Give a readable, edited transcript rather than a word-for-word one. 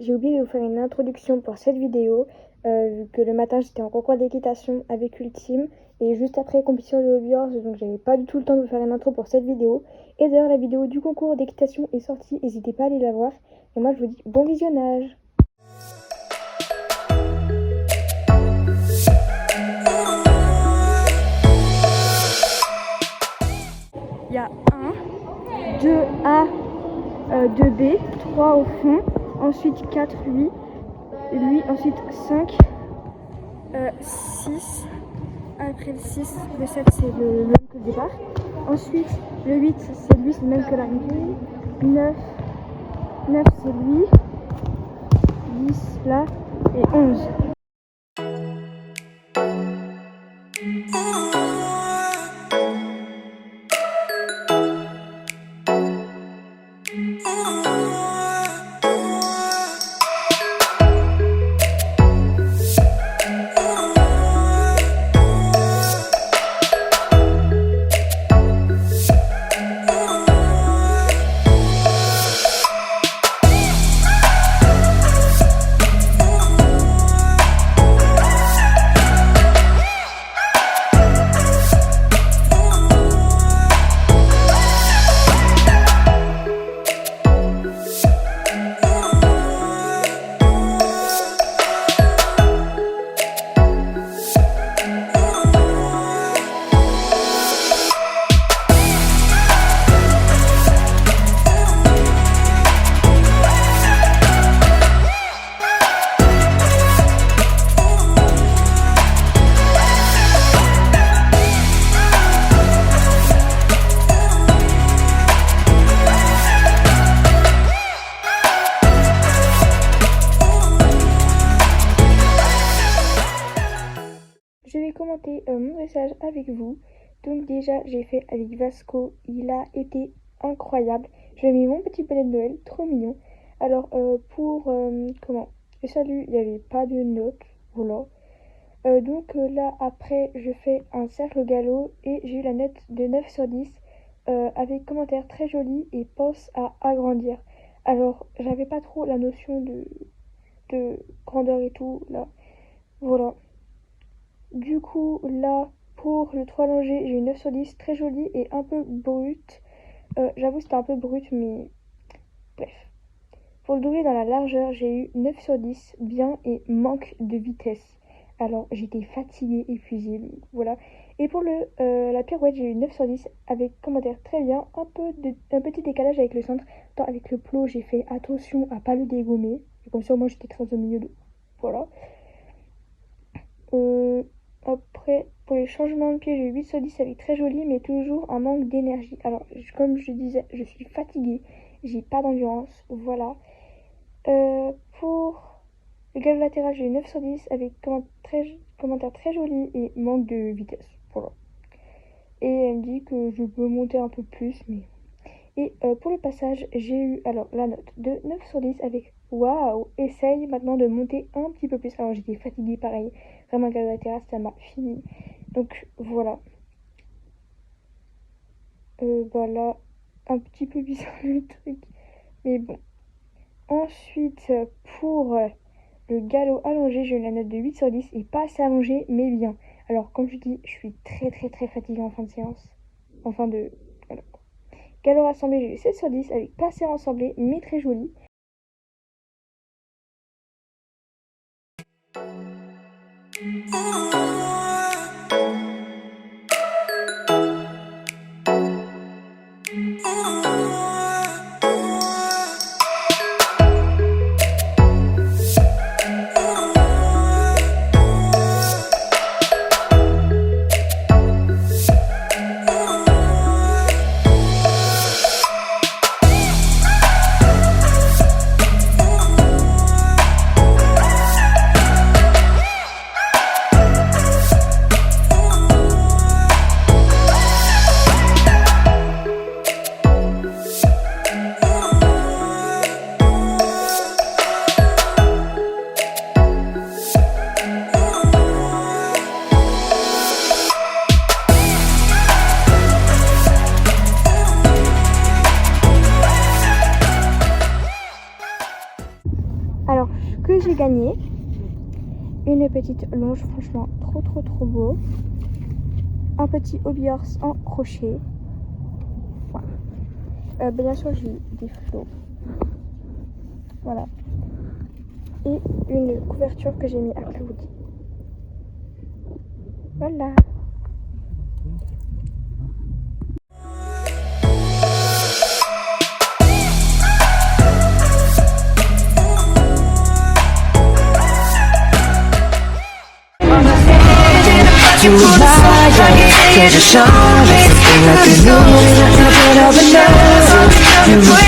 j'ai oublié de vous faire une introduction pour cette vidéo, vu que le matin j'étais en concours d'équitation avec Ultime, et juste après compétition de Hobby Horse, donc j'avais pas du tout le temps de vous faire une intro pour cette vidéo. Et d'ailleurs la vidéo du concours d'équitation est sortie, n'hésitez pas à aller la voir, et moi je vous dis bon visionnage. Il y a 1, 2A, 2B, 3 au fond, ensuite 4, 8, ensuite 5, 6, après le 6, le 7 c'est le même que le départ, ensuite le 8 c'est lui, c'est le même que l'arrivée, 9 c'est lui, 10 là, et 11. Je vais commenter mon dressage avec vous. Donc déjà j'ai fait avec Vasco, il a été incroyable. Je lui ai mis mon petit bonnet de Noël, trop mignon. Alors pour le salut, il n'y avait pas de notes, voilà. Donc là après je fais un cercle au galop et j'ai eu la note de 9 sur 10 avec commentaire très joli et pense à agrandir. Alors j'avais pas trop la notion de grandeur et tout là, voilà. Du coup, là, pour le 3 allongé, j'ai eu 9 sur 10, très joli et un peu brut. J'avoue, c'était un peu brut, mais bref. Pour le doublé dans la largeur, j'ai eu 9 sur 10, bien et manque de vitesse. Alors, j'étais fatiguée, épuisée, donc voilà. Et pour la pirouette, j'ai eu 9 sur 10 avec commentaire très bien, un petit décalage avec le centre. Tant avec le plot, j'ai fait attention à pas le dégommer. Et comme ça, moi, j'étais très au milieu de... Voilà. Après, pour les changements de pied, j'ai eu 8 sur 10 avec très joli, mais toujours un manque d'énergie. Alors, comme je disais, je suis fatiguée, j'ai pas d'endurance, voilà. Pour le galop latéral, j'ai eu 9 sur 10 avec commentaire très joli et manque de vitesse, voilà. Et elle me dit que je peux monter un peu plus, mais... Et pour le passage, j'ai eu alors la note de 9 sur 10 avec waouh, essaye maintenant de monter un petit peu plus. Alors j'étais fatiguée pareil, vraiment le galop latéral ça m'a fini. Donc voilà. Voilà, un petit peu bizarre le truc, mais bon. Ensuite pour le galop allongé, j'ai eu la note de 8 sur 10 et pas assez allongé mais bien. Alors comme je dis, je suis très fatiguée en fin de séance. Enfin de... Voilà. Galop rassemblé, j'ai eu 7 sur 10 avec pas assez rassemblé mais très joli. j'ai gagné une petite longe, franchement trop beau. Un petit hobby horse en crochet. Voilà. Bien sûr j'ai des flots. Voilà. Et une couverture que j'ai mis à Claudie. Voilà. Tu et moi, quelque chose, something like you know, nothing of a love. You